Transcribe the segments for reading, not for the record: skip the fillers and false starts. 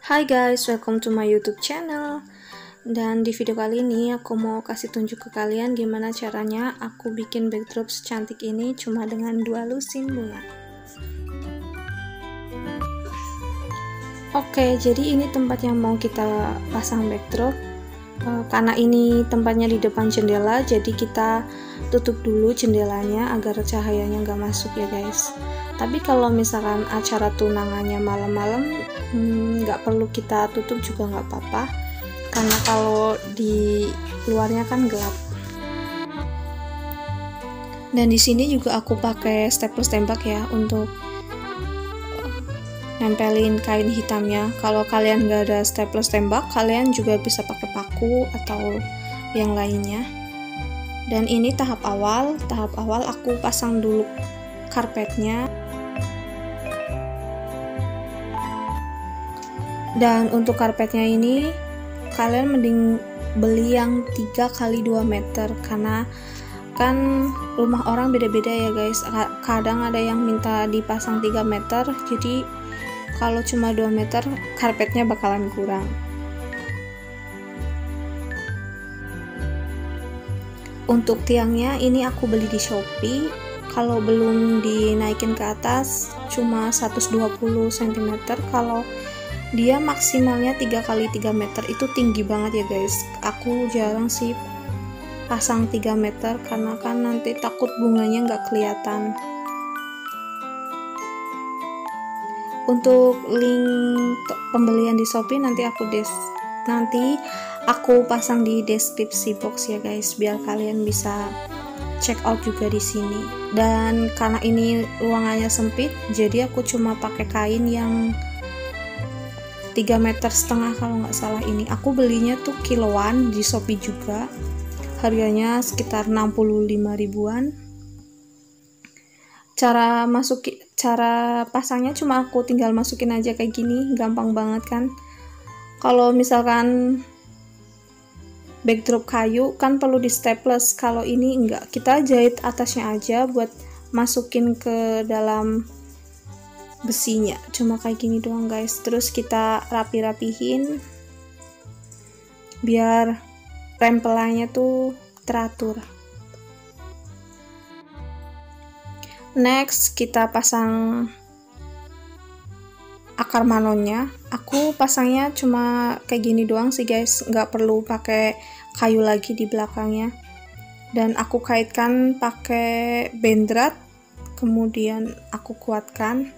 Hai guys, welcome to my YouTube channel. Dan di video kali ini aku mau kasih tunjuk ke kalian gimana caranya aku bikin backdrop secantik ini cuma dengan 2 lusin bunga. Oke, jadi ini tempat yang mau kita pasang backdrop. Karena ini tempatnya di depan jendela, jadi kita tutup dulu jendelanya agar cahayanya nggak masuk ya guys. Tapi kalau misalkan acara tunangannya malam-malam, nggak perlu kita tutup juga nggak apa-apa, karena kalau di luarnya kan gelap. Dan di sini juga aku pakai staples tembak ya untuk nempelin kain hitamnya. Kalau kalian nggak ada staples tembak, kalian juga bisa pakai paku atau yang lainnya. Dan ini tahap awal aku pasang dulu karpetnya. Dan untuk karpetnya ini kalian mending beli yang 3 x 2 meter, karena kan rumah orang beda-beda ya guys. Kadang ada yang minta dipasang 3 meter, jadi kalau cuma 2 meter karpetnya bakalan kurang. Untuk tiangnya ini aku beli di Shopee. Kalau belum dinaikin ke atas cuma 120 cm. Kalau dia maksimalnya 3 x 3 meter, itu tinggi banget ya guys. Aku jarang sih pasang 3 meter karena kan nanti takut bunganya nggak kelihatan. Untuk link pembelian di Shopee nanti aku pasang di deskripsi box ya guys, biar kalian bisa check out juga di sini. Dan karena ini ruangannya sempit, jadi aku cuma pakai kain yang 3,5 meter kalau nggak salah. Ini aku belinya tuh kiloan di Shopee juga, harganya sekitar 65 ribuan. Cara pasangnya cuma aku tinggal masukin aja kayak gini, gampang banget kan. Kalau misalkan backdrop kayu kan perlu di staples, kalau ini enggak, kita jahit atasnya aja buat masukin ke dalam besinya, cuma kayak gini doang guys. Terus kita rapi-rapihin biar rempelannya tuh teratur. Next kita pasang akar manonnya. Aku pasangnya cuma kayak gini doang sih guys, nggak perlu pakai kayu lagi di belakangnya. Dan aku kaitkan pakai bendrat, kemudian aku kuatkan.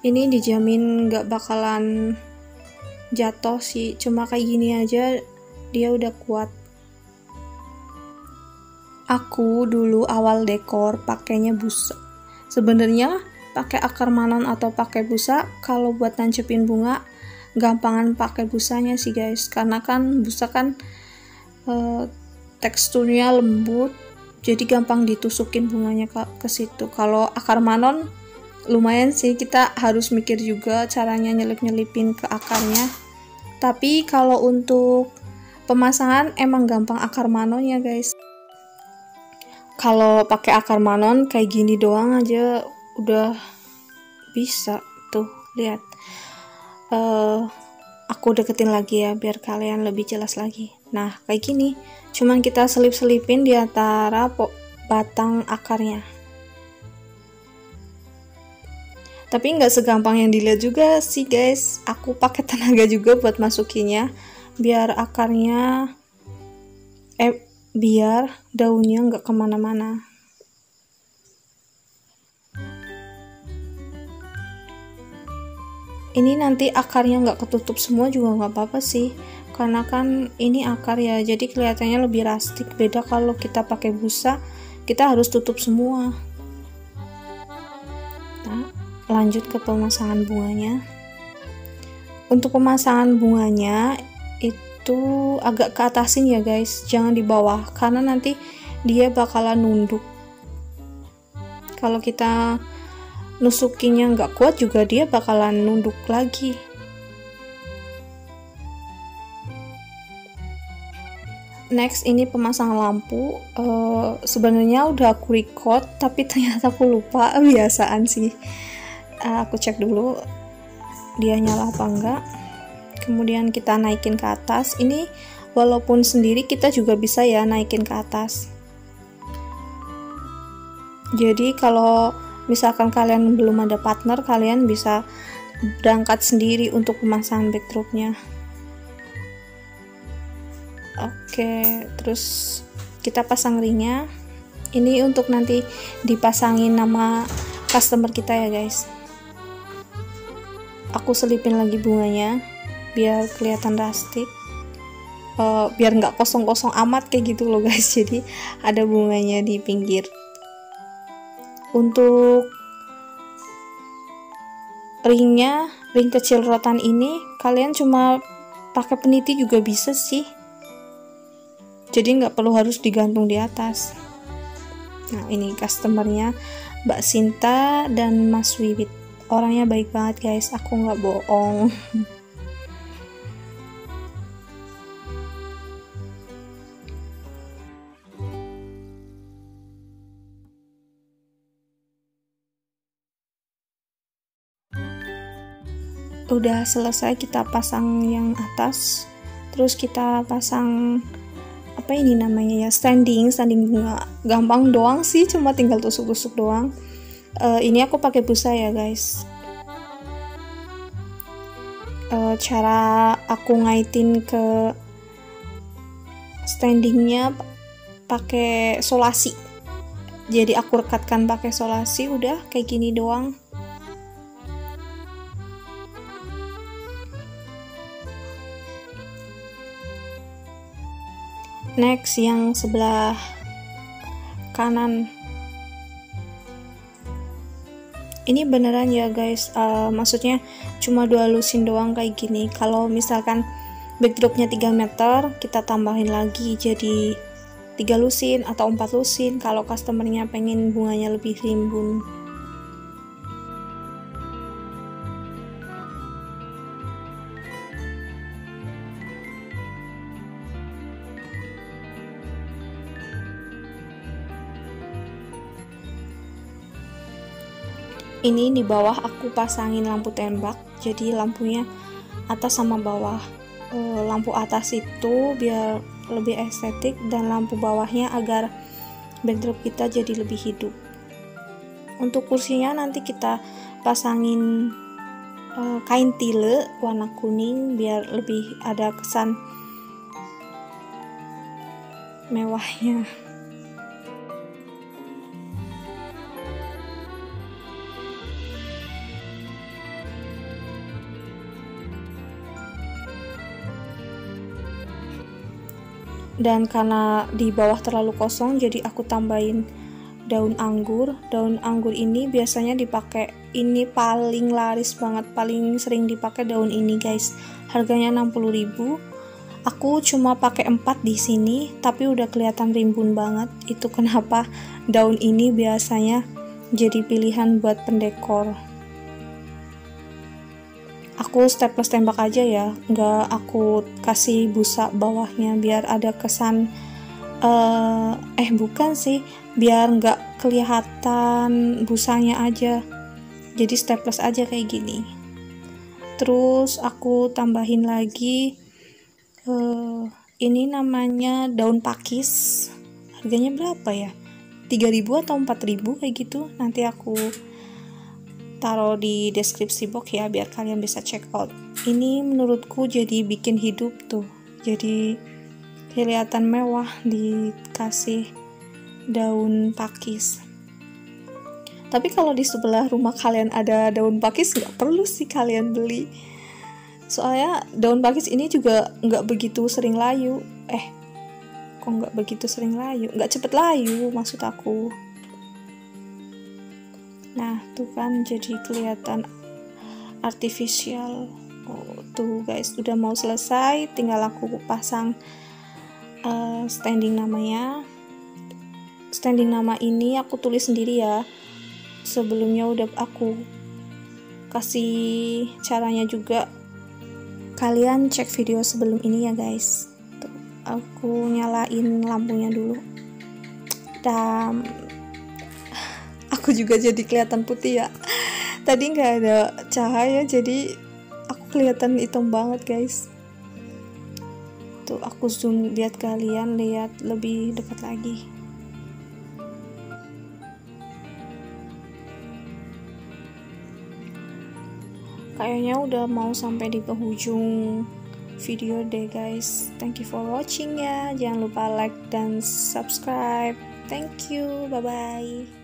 Ini dijamin nggak bakalan jatuh sih, cuma kayak gini aja dia udah kuat. Aku dulu awal dekor pakainya busa. Sebenarnya pakai akar manon atau pakai busa, kalau buat nancepin bunga gampangan pakai busanya sih guys, karena kan busa kan teksturnya lembut, jadi gampang ditusukin bunganya ke situ. Kalau akar manon lumayan sih, kita harus mikir juga caranya nyelip-nyelipin ke akarnya. Tapi kalau untuk pemasangan emang gampang akar manon ya guys. Kalau pakai akar manon kayak gini doang aja udah bisa tuh, lihat. Aku deketin lagi ya biar kalian lebih jelas lagi. Nah kayak gini, cuman kita selip-selipin di antara batang akarnya. Tapi nggak segampang yang dilihat juga sih guys. Aku pakai tenaga juga buat masukinnya, biar akarnya biar daunnya nggak kemana-mana. Ini nanti akarnya nggak ketutup semua juga nggak apa-apa sih, karena kan ini akar ya, jadi kelihatannya lebih rustic. Beda kalau kita pakai busa, kita harus tutup semua. Nah, lanjut ke pemasangan bunganya. Untuk pemasangan bunganya itu agak ke atasin ya guys, jangan di bawah, karena nanti dia bakalan nunduk. Kalau kita nusukinnya nggak kuat juga dia bakalan nunduk lagi. Next ini pemasangan lampu. Sebenarnya udah aku record tapi ternyata aku lupa. Biasaan sih. Aku cek dulu dia nyala apa enggak. Kemudian kita naikin ke atas. Ini walaupun sendiri kita juga bisa ya naikin ke atas. Jadi kalau misalkan kalian belum ada partner, kalian bisa berangkat sendiri untuk pemasangan backdropnya. Oke, terus kita pasang ringnya. Ini untuk nanti dipasangin nama customer kita ya guys. Aku selipin lagi bunganya biar kelihatan rustic, biar nggak kosong-kosong amat kayak gitu loh guys. Jadi ada bunganya di pinggir. Untuk ringnya, ring kecil rotan ini kalian cuma pakai peniti juga bisa sih, jadi nggak perlu harus digantung di atas. Nah ini customernya Mbak Sinta dan Mas Wiwit, orangnya baik banget guys, aku nggak bohong. Udah selesai kita pasang yang atas, terus kita pasang apa ini namanya ya, standing bunga. Gampang doang sih, cuma tinggal tusuk-tusuk doang. Ini aku pakai busa ya guys. Cara aku ngaitin ke standingnya pakai solasi, jadi aku rekatkan pakai solasi. Udah kayak gini doang. Next yang sebelah kanan, ini beneran ya guys, maksudnya cuma 2 lusin doang kayak gini. Kalau misalkan backdropnya 3 meter, kita tambahin lagi jadi 3 lusin atau 4 lusin kalau customernya pengen bunganya lebih rimbun. Ini di bawah aku pasangin lampu tembak, jadi lampunya atas sama bawah. Lampu atas itu biar lebih estetik, dan lampu bawahnya agar backdrop kita jadi lebih hidup. Untuk kursinya nanti kita pasangin kain tile warna kuning biar lebih ada kesan mewahnya. Dan karena di bawah terlalu kosong, jadi aku tambahin daun anggur. Daun anggur ini biasanya dipakai, ini paling laris banget, paling sering dipakai daun ini guys. Harganya 60.000. Aku cuma pakai 4 di sini, tapi udah kelihatan rimbun banget. Itu kenapa daun ini biasanya jadi pilihan buat pendekor. Aku staples tembak aja ya, nggak aku kasih busa bawahnya biar ada kesan bukan sih, biar nggak kelihatan busanya aja, jadi staples aja kayak gini. Terus aku tambahin lagi ini namanya daun pakis, harganya berapa ya, 3.000 atau 4.000 kayak gitu. Nanti aku taruh di deskripsi box ya biar kalian bisa check out. Ini menurutku jadi bikin hidup tuh, jadi kelihatan mewah dikasih daun pakis. Tapi kalau di sebelah rumah kalian ada daun pakis, nggak perlu sih kalian beli, soalnya daun pakis ini juga nggak begitu sering layu. Nggak begitu sering layu, nggak cepet layu maksud aku. Nah tuh kan jadi kelihatan artifisial. Tuh guys, udah mau selesai, tinggal aku pasang standing namanya. Standing nama ini aku tulis sendiri ya, sebelumnya udah aku kasih caranya juga, kalian cek video sebelum ini ya guys. Tuh. aku nyalain lampunya dulu. Dan aku juga jadi kelihatan putih ya. Tadi nggak ada cahaya, jadi aku kelihatan hitam banget guys. Tuh aku zoom biar kalian lihat lebih dekat lagi. Kayaknya udah mau sampai di penghujung video deh guys. Thank you for watching ya. Jangan lupa like dan subscribe. Thank you. Bye bye.